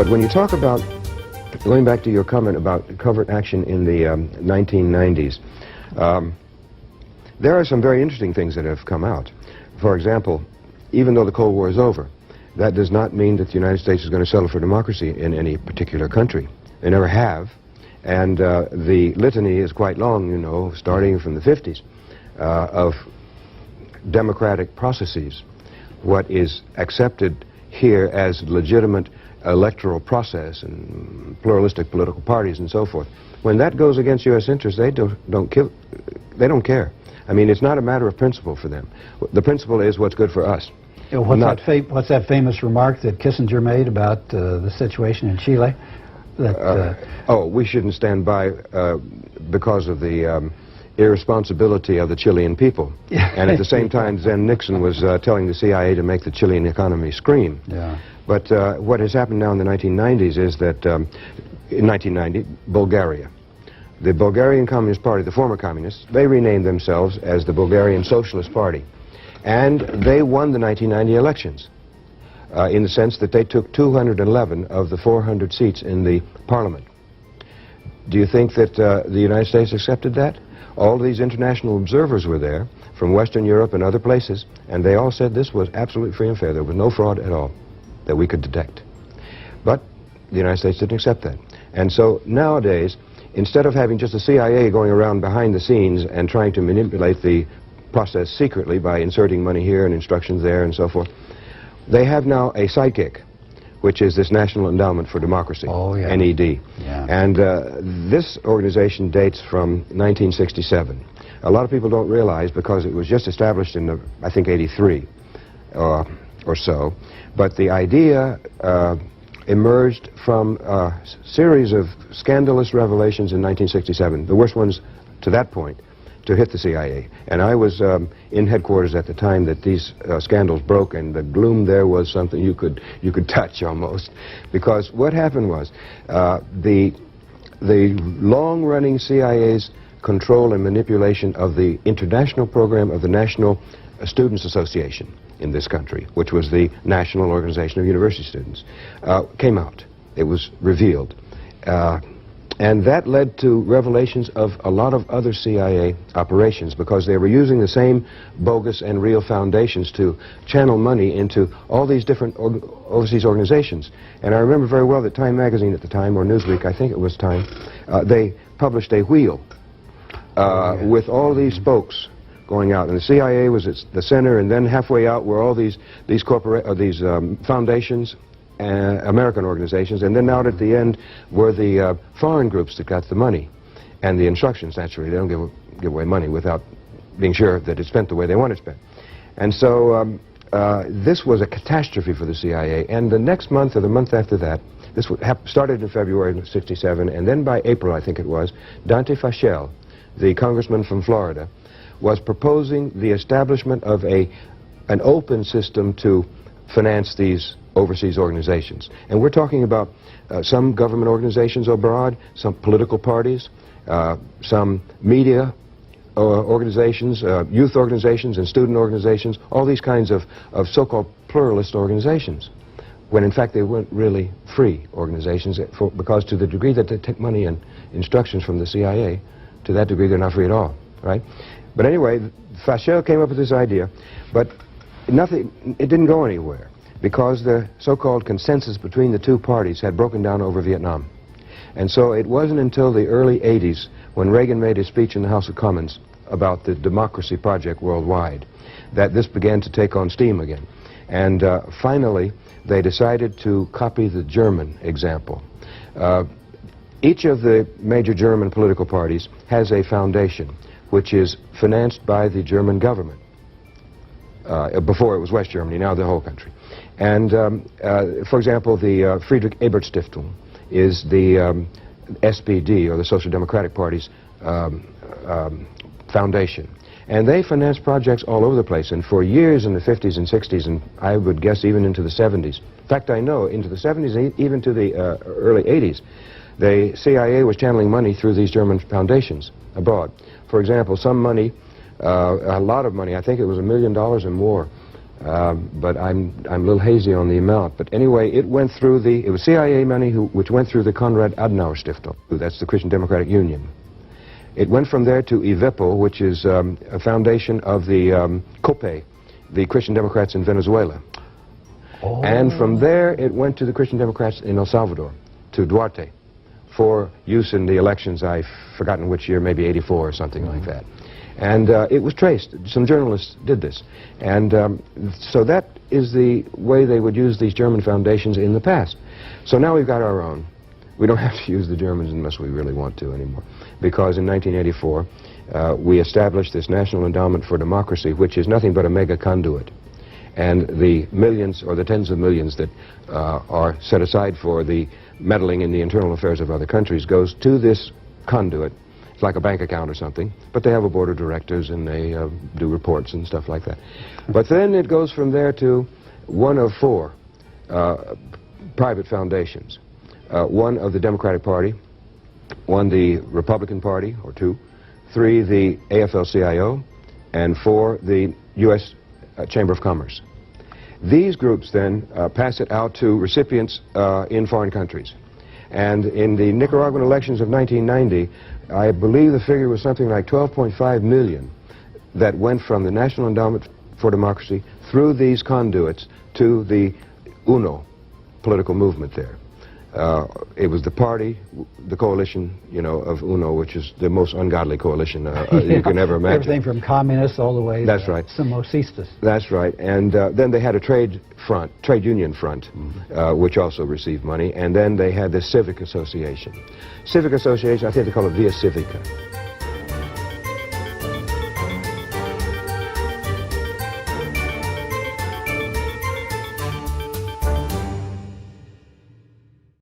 But when you talk about, going back to your comment about covert action in the 1990s, there are some very interesting things that have come out. For example, even though the Cold War is over, that does not mean that the United States is going to settle for democracy in any particular country. They never have. And the litany is quite long, you know, starting from the 50s, of democratic processes. What is accepted here as legitimate electoral process and pluralistic political parties and so forth. When that goes against U.S. interests, they don't care. I mean, it's not a matter of principle for them. The principle is what's good for us. You know, what's that famous remark that Kissinger made about the situation in Chile? That, oh, we shouldn't stand by because of the irresponsibility of the Chilean people. And at the same time, then Nixon was telling the CIA to make the Chilean economy scream. Yeah. But what has happened now in the 1990s is that in 1990, Bulgaria, the Bulgarian Communist Party, the former communists, they renamed themselves as the Bulgarian Socialist Party. And they won the 1990 elections in the sense that they took 211 of the 400 seats in the parliament. Do you think that the United States accepted that? All these international observers were there from Western Europe and other places, and they all said this was absolutely free and fair. There was no fraud at all that we could detect. But the United States didn't accept that. And so nowadays, instead of having just the CIA going around behind the scenes and trying to manipulate the process secretly by inserting money here and instructions there and so forth, they have now a sidekick, which is this National Endowment for Democracy, NED. Yeah. And this organization dates from 1967. A lot of people don't realize, because it was just established in, I think, 83 or so, but the idea emerged from a series of scandalous revelations in 1967, the worst ones to that point, to hit the CIA. And I was in headquarters at the time that these scandals broke, and the gloom there was something you could touch almost. Because what happened was the long-running CIA's control and manipulation of the international program of the National Students Association in this country, which was the national organization of university students, came out. It was revealed. And that led to revelations of a lot of other CIA operations, because they were using the same bogus and real foundations to channel money into all these different overseas organizations. And I remember very well that Time magazine at the time, or Newsweek, I think it was Time, they published a wheel with all these spokes going out, and the CIA was at the center, and then halfway out were all these foundations, American organizations, and then out at the end were the foreign groups that got the money and the instructions. Naturally, they don't give away money without being sure that it's spent the way they want it spent. And so this was a catastrophe for the CIA. And the next month or the month after that, this started in February of '67, and then by April, I think it was, Dante Fachel, the congressman from Florida, was proposing the establishment of an open system to finance these overseas organizations. And we're talking about some government organizations abroad, some political parties, some media organizations, youth organizations and student organizations, all these kinds of so-called pluralist organizations, when in fact they weren't really free organizations, because to the degree that they take money and instructions from the CIA, to that degree they're not free at all, right? But anyway, Fachel came up with this idea, but it didn't go anywhere, because the so-called consensus between the two parties had broken down over Vietnam. And so it wasn't until the early '80s, when Reagan made his speech in the House of Commons about the democracy project worldwide, that this began to take on steam again. And finally, they decided to copy the German example. Each of the major German political parties has a foundation which is financed by the German government. Before it was West Germany, now the whole country. And, for example, the Friedrich Ebert Stiftung is the SPD, or the Social Democratic Party's foundation. And they finance projects all over the place, and for years in the 50s and 60s, and I would guess even into the 70s. In fact, I know into the 70s and even to the early 80s, the CIA was channeling money through these German foundations abroad. For example, some money, a lot of money, I think it was $1 million or more, but I'm a little hazy on the amount. But anyway, it went through it was CIA money which went through the Konrad Adenauer Stiftung. That's the Christian Democratic Union. It went from there to IVEPO, which is a foundation of the COPE, the Christian Democrats in Venezuela. Oh. And from there, it went to the Christian Democrats in El Salvador, to Duarte, for use in the elections. I've forgotten which year, maybe '84 or something like that. And it was traced. Some journalists did this. And so that is the way they would use these German foundations in the past. So now we've got our own. We don't have to use the Germans unless we really want to anymore. Because in 1984, we established this National Endowment for Democracy, which is nothing but a mega conduit. And the millions or the tens of millions that are set aside for the meddling in the internal affairs of other countries goes to this conduit. It's like a bank account or something, but they have a board of directors and they do reports and stuff like that. But then it goes from there to one of four private foundations. One of the Democratic Party, one the Republican Party, or two, three the AFL-CIO, and four the U.S. Chamber of Commerce. These groups then pass it out to recipients in foreign countries. And in the Nicaraguan elections of 1990, I believe the figure was something like 12.5 million that went from the National Endowment for Democracy through these conduits to the UNO political movement there. It was the party, the coalition, you know, of UNO, which is the most ungodly coalition you can ever imagine. Everything from communists all the way to Somocistas. That's right. And then they had a trade union front, which also received money. And then they had the civic association. Civic association, I think they call it Via Civica.